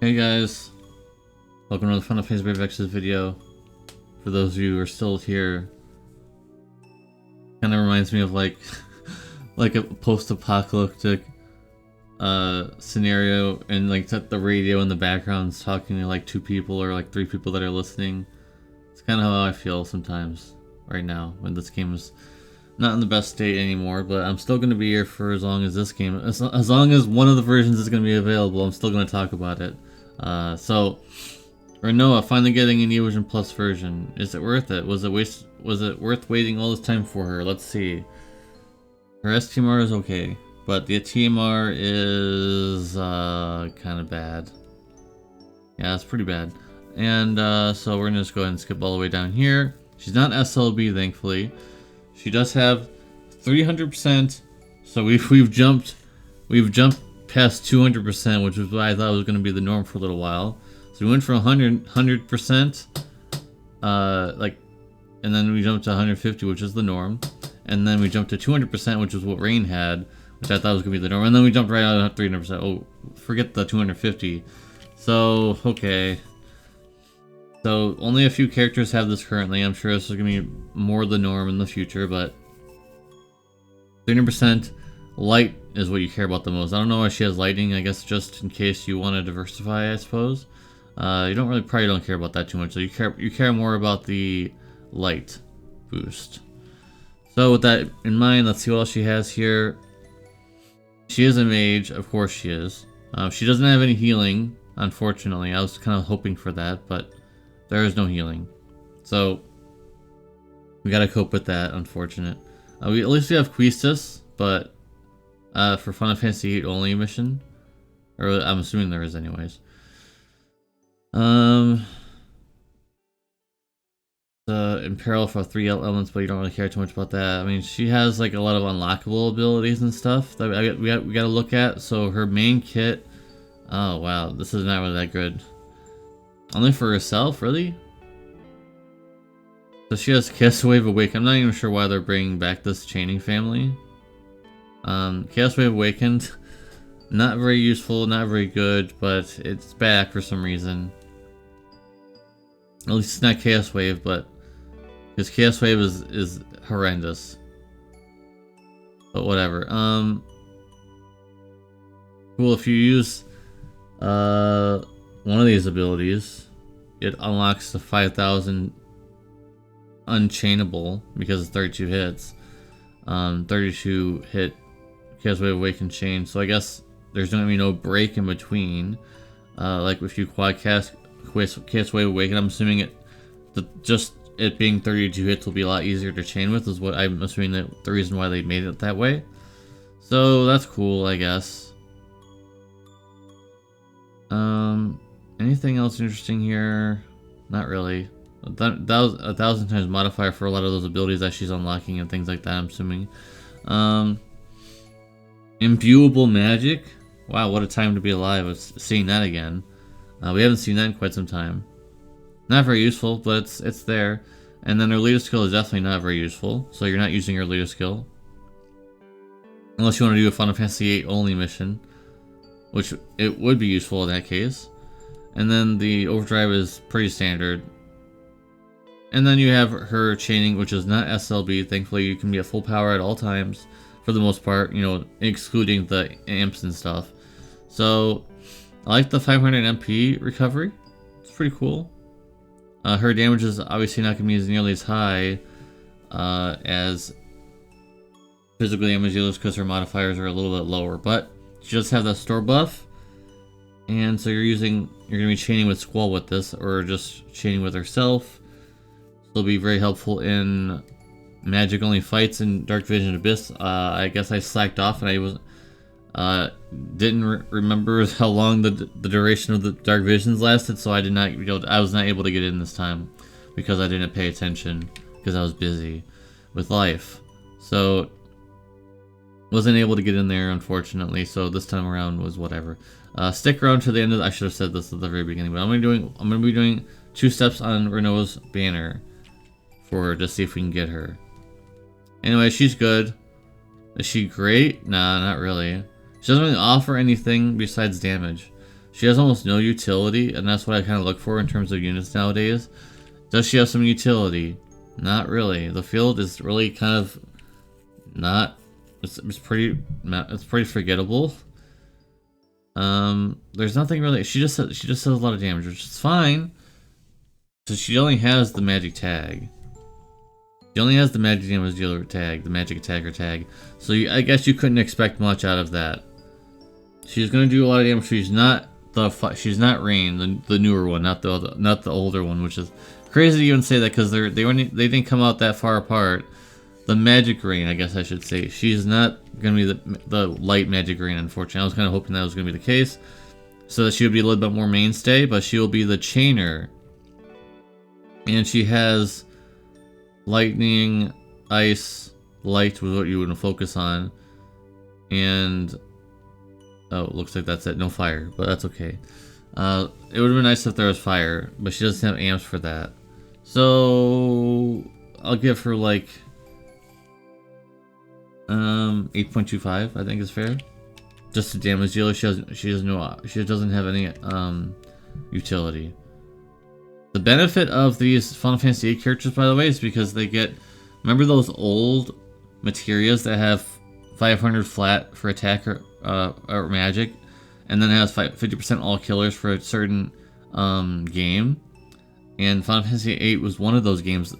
Hey guys, welcome to the Fun of FFBE video. For those of you who are still here, kind of reminds me of like a post-apocalyptic scenario, and like the radio in the background's talking to like two people or like three people that are listening. It's kind of how I feel sometimes right now when this game is not in the best state anymore, but I'm still going to be here for as long as this game, as long as one of the versions is going to be available. I'm still going to talk about it. So Rinoa finally getting an Evolution Plus version. Is it worth it? Was it worth waiting all this time for her? Let's see. Her STMR is okay, but the TMR is kind of bad. Yeah, it's pretty bad. And so we're gonna just go ahead and skip all the way down here. She's not SLB, thankfully. She does have 300%. So we've jumped past 200%, which is what I thought was going to be the norm for a little while. So we went from 100%, and then we jumped to 150, which is the norm, and then we jumped to 200%, which is what Rain had, which I thought was going to be the norm, and then we jumped right out at 300%. Oh, forget the 250. So okay. So only a few characters have this currently. I'm sure this is going to be more the norm in the future, but 300%. Light is what you care about the most. I don't know why she has lighting. I guess just in case you want to diversify, I suppose. You probably don't care about that too much. So you care more about the light boost. So with that in mind, let's see what else she has here. She is a mage, of course she is. She doesn't have any healing, unfortunately. I was kind of hoping for that, but there is no healing. So we gotta cope with that. Unfortunate. At least we have Quistis, but for Final Fantasy VIII only mission, or I'm assuming there is anyways. In parallel for 3 elements, but you don't really care too much about that. I mean, she has like a lot of unlockable abilities and stuff that we gotta look at. So her main kit, oh wow, this is not really that good. Only for herself, really? So she has Chaos Wave Awake. I'm not even sure why they're bringing back this chaining family. Chaos Wave Awakened, not very useful, not very good, but it's back for some reason. At least it's not Chaos Wave, but because Chaos Wave is horrendous. But whatever. Cool, if you use one of these abilities, it unlocks the 5,000 unchainable because it's 32 hits. 32 hit Chaos Wave Awaken chain, so I guess there's gonna be no break in between. Like if you quad cast Chaos Wave Awaken, I'm assuming just it being 32 hits will be a lot easier to chain with, is what I'm assuming that the reason why they made it that way. So that's cool, I guess. Anything else interesting here? Not really. That was 1,000 times modifier for a lot of those abilities that she's unlocking and things like that, I'm assuming. Imbuable magic. Wow, what a time to be alive with seeing that again. We haven't seen that in quite some time. Not very useful, but it's there. And then her leader skill is definitely not very useful, so you're not using her leader skill. Unless you want to do a Final Fantasy VIII only mission, which it would be useful in that case. And then the overdrive is pretty standard. And then you have her chaining, which is not SLB. Thankfully, you can be at full power at all times, for the most part, you know, excluding the amps and stuff. So, I like the 500 MP recovery. It's pretty cool. Her damage is obviously not going to be nearly as high as physical damage dealers because her modifiers are a little bit lower. But she does have that store buff. And so you're going to be chaining with Squall with this, or just chaining with herself. It'll be very helpful in magic only fights in Dark Vision Abyss. I guess I slacked off and I didn't remember how long the duration of the Dark Visions lasted, so I was not able to get in this time because I didn't pay attention because I was busy with life. So wasn't able to get in there, unfortunately. So this time around was whatever. Stick around to the end of I should have said this at the very beginning, but I'm gonna be doing 2 steps on Rinoa's banner for her to see if we can get her. Anyway, she's good. Is she great? Nah, not really. She doesn't really offer anything besides damage. She has almost no utility, and that's what I kind of look for in terms of units nowadays. Does she have some utility? Not really. The field is really kind of not. It's pretty forgettable. There's nothing really. She just does a lot of damage, which is fine. So she only has the magic tag. She only has the magic damage dealer tag, the magic attacker tag. So I guess you couldn't expect much out of that. She's gonna do a lot of damage. She's not Rain, the newer one, not the older one, which is crazy to even say that because they didn't come out that far apart. The Magic Rain, I guess I should say, she's not gonna be the light Magic Rain. Unfortunately, I was kind of hoping that was gonna be the case, so that she would be a little bit more mainstay. But she will be the Chainer, and she has Lightning, Ice, Light was what you would focus on, and oh, it looks like that's it. No fire, but that's okay. It would have been nice if there was fire, but she doesn't have amps for that. So I'll give her like 8.25. I think is fair. Just a damage dealer. She doesn't have any utility. The benefit of these Final Fantasy VIII characters, by the way, is because they get, remember those old Materias that have 500 flat for attack or magic, and then it has 50% all killers for a certain game, and Final Fantasy VIII was one of those games.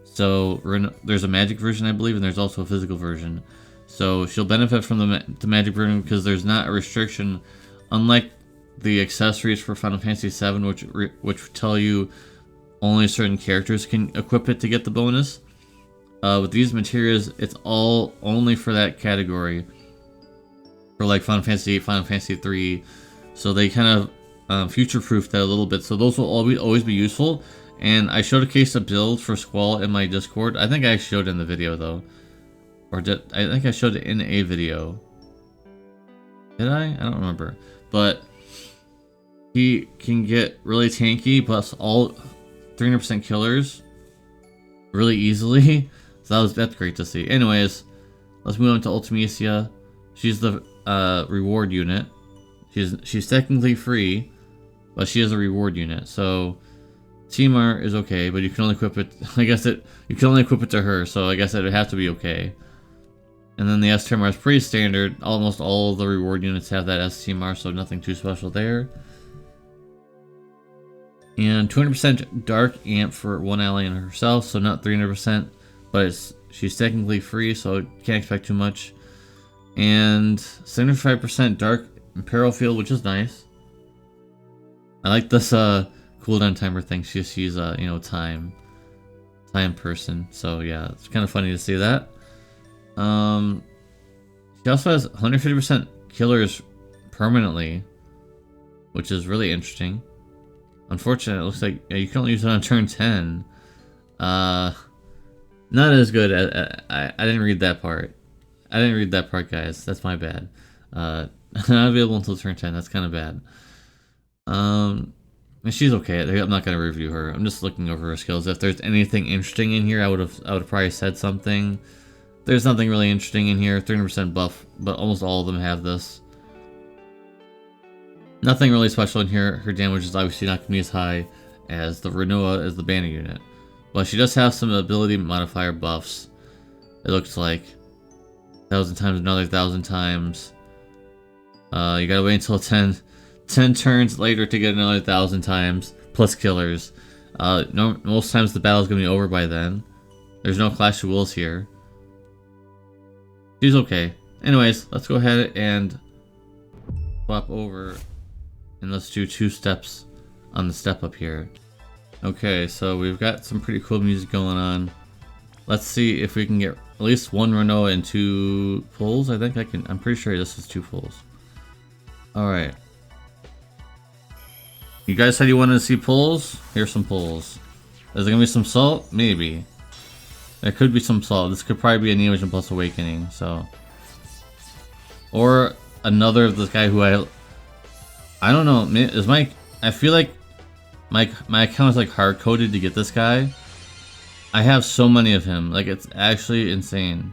So there's a magic version, I believe, and there's also a physical version. So she'll benefit from the magic version because there's not a restriction, unlike the accessories for Final Fantasy VII, which tell you only certain characters can equip it to get the bonus. With these Materias, it's all only for that category. For like Final Fantasy VIII, Final Fantasy III, so they kind of future-proof that a little bit. So those will always be useful. And I showed a case of build for Squall in my Discord. I think I showed it in the video though, I think I showed it in a video. Did I? I don't remember. But he can get really tanky, plus all 300% killers really easily. So that's great to see. Anyways, let's move on to Ultimecia. She's the reward unit. She's technically free, but she is a reward unit. So Timar is okay, but you can only equip it. I guess you can only equip it to her. So I guess it would have to be okay. And then the S Timar is pretty standard. Almost all of the reward units have that S Timar, so nothing too special there. And 200% Dark Amp for one ally and herself, so not 300%, but she's technically free, so can't expect too much. And 75% Dark Imperial Field, which is nice. I like this cooldown timer thing. She's time person, so yeah, it's kind of funny to see that. She also has 150% killers permanently, which is really interesting. Unfortunately, it looks like you can only use it on turn 10. Not as good. I didn't read that part. I didn't read that part, guys. That's my bad. Not available until turn 10. That's kind of bad. And she's okay. I'm not gonna review her. I'm just looking over her skills. If there's anything interesting in here, I would have probably said something. There's nothing really interesting in here. 300% buff, but almost all of them have this. Nothing really special in here. Her damage is obviously not going to be as high as the Rinoa as the banner unit. But she does have some ability modifier buffs. It looks like 1,000 times, another 1,000 times. You gotta wait until 10 turns later to get another 1,000 times, plus killers. Most times the battle's going to be over by then. There's no Clash of Wills here. She's okay. Anyways, let's go ahead and swap over. And let's do 2 steps on the step up here. Okay, so we've got some pretty cool music going on. Let's see if we can get at least 1 Rinoa and 2 pulls. I think I can. I'm pretty sure this is 2 pulls. Alright. You guys said you wanted to see pulls? Here's some pulls. Is there gonna be some salt? Maybe. There could be some salt. This could probably be a Neo Vision Plus Awakening, so. Or another of this guy who I don't know, I feel like my account is like hard coded to get this guy. I have so many of him, like it's actually insane.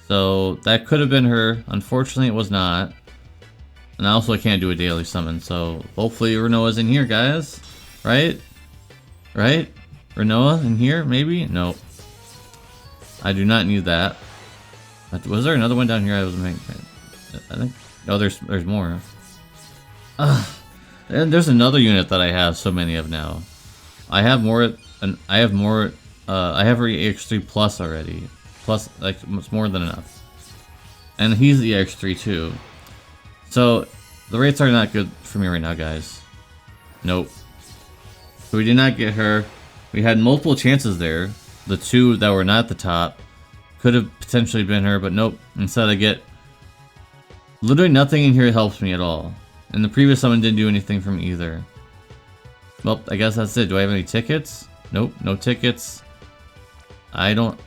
So that could have been her. Unfortunately, it was not. And also I can't do a daily summon, so hopefully Rinoa's in here, guys. Right? Right? Rinoa in here, maybe? Nope. I do not need that. Was there another one down here I was making? I think... Oh, there's more. And there's another unit that I have so many of now. I have more... I have EX3 Plus already. Plus, like, it's more than enough. And he's the EX3 too. So, the rates are not good for me right now, guys. Nope. So we did not get her. We had multiple chances there. The two that were not at the top could have potentially been her, but nope. Instead I get... Literally nothing in here helps me at all. And the previous summon didn't do anything for me either. Well, I guess that's it. Do I have any tickets? Nope, no tickets. I don't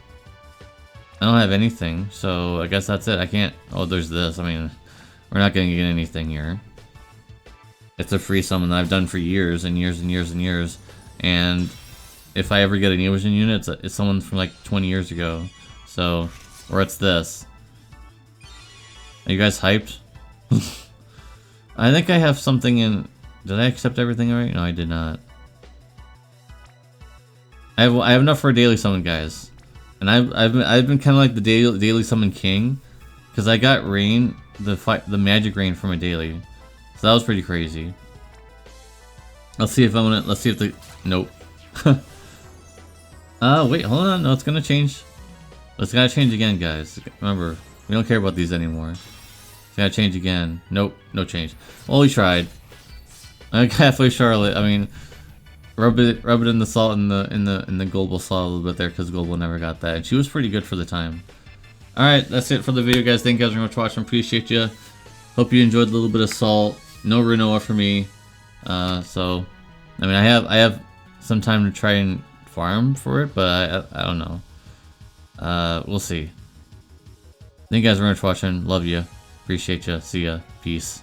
have anything, so I guess that's it. I can't... Oh, there's this. I mean... We're not going to get anything here. It's a free summon that I've done for years and years and years and years. And if I ever get an illusion unit, it's someone from like 20 years ago. So, or it's this. Are you guys hyped? I think I have something in... Did I accept everything already? No, I did not. I have enough for a daily summon, guys. And I've been kind of like the daily summon king. Because I got rain... The magic rain from a daily, so that was pretty crazy. Let's see if the nope. Wait, hold on. No, it's gonna change. It's gotta change again, guys. Remember, we don't care about these anymore. It's gotta change again. Nope, no change. Well, we tried. I got halfway Charlotte. I mean, rub it in the salt in the global salt a little bit there because global never got that, and she was pretty good for the time. Alright, that's it for the video, guys. Thank you guys very much for watching. Appreciate you. Hope you enjoyed a little bit of salt. No Rinoa for me. So, I mean, I have some time to try and farm for it, but I don't know. We'll see. Thank you guys very much for watching. Love you. Appreciate you. See ya. Peace.